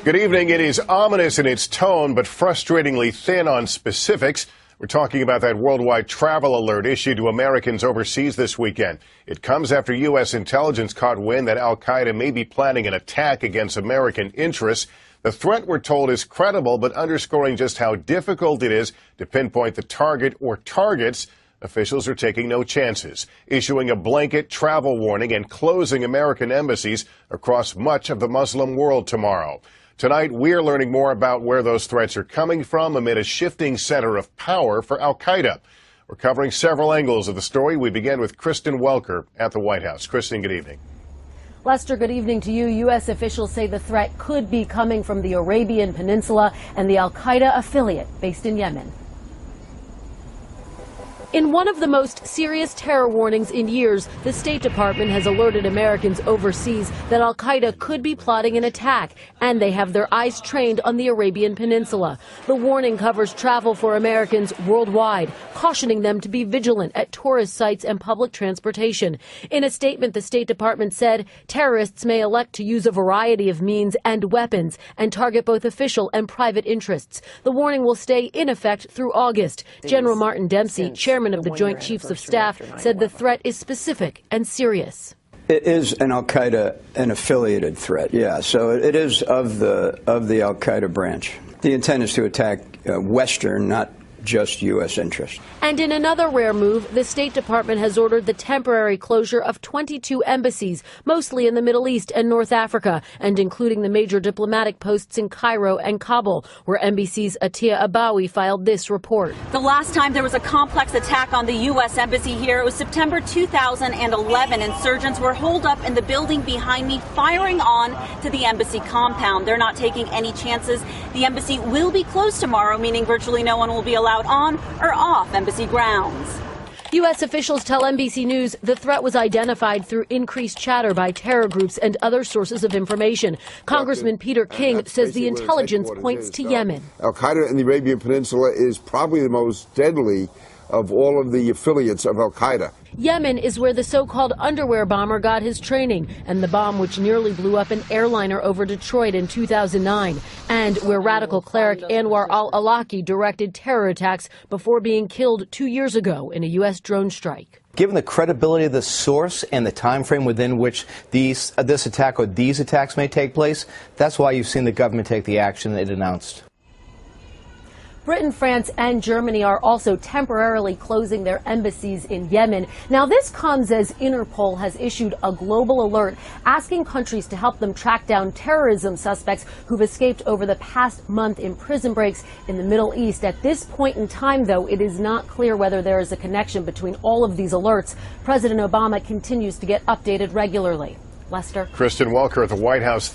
Good evening. It is ominous in its tone, but frustratingly thin on specifics. We're talking about that worldwide travel alert issued to Americans overseas this weekend. It comes after U.S. intelligence caught wind that al-Qaeda may be planning an attack against American interests. The threat, we're told, is credible, but underscoring just how difficult it is to pinpoint the target or targets. Officials are taking no chances, issuing a blanket travel warning and closing American embassies across much of the Muslim world tomorrow. Tonight, we're learning more about where those threats are coming from amid a shifting center of power for al-Qaeda. We're covering several angles of the story. We begin with Kristen Welker at the White House. Kristen, good evening. Lester, good evening to you. U.S. officials say the threat could be coming from the Arabian Peninsula and the al-Qaeda affiliate based in Yemen. In one of the most serious terror warnings in years, the State Department has alerted Americans overseas that al-Qaeda could be plotting an attack, and they have their eyes trained on the Arabian Peninsula. The warning covers travel for Americans worldwide, cautioning them to be vigilant at tourist sites and public transportation. In a statement, the State Department said terrorists may elect to use a variety of means and weapons and target both official and private interests. The warning will stay in effect through August. General Martin Dempsey, chairman of the Joint Chiefs of Staff, said the threat is specific and serious. It is an al-Qaeda, an affiliated threat, yeah. So it is of the al-Qaeda branch. The intent is to attack Western, not just U.S. interest. And in another rare move, the State Department has ordered the temporary closure of 22 embassies, mostly in the Middle East and North Africa, and including the major diplomatic posts in Cairo and Kabul, where NBC's Atia Abawi filed this report. The last time there was a complex attack on the U.S. embassy here, it was September 2011. Insurgents were holed up in the building behind me, firing on to the embassy compound. They're not taking any chances. The embassy will be closed tomorrow, meaning virtually no one will be allowed on or off embassy grounds. U.S. officials tell NBC News the threat was identified through increased chatter by terror groups and other sources of information. Congressman Peter King says the intelligence points to Yemen. Al-Qaeda in the Arabian Peninsula is probably the most deadly of all of the affiliates of al-Qaeda. Yemen is where the so-called underwear bomber got his training, and the bomb which nearly blew up an airliner over Detroit in 2009, and where radical cleric Anwar al-Awlaki directed terror attacks before being killed 2 years ago in a U.S. drone strike. Given the credibility of the source and the time frame within which this attack or these attacks may take place, that's why you've seen the government take the action it announced. Britain, France, and Germany are also temporarily closing their embassies in Yemen. Now, this comes as Interpol has issued a global alert asking countries to help them track down terrorism suspects who've escaped over the past month in prison breaks in the Middle East. At this point in time, though, it is not clear whether there is a connection between all of these alerts. President Obama continues to get updated regularly. Lester. Kristen Welker at the White House.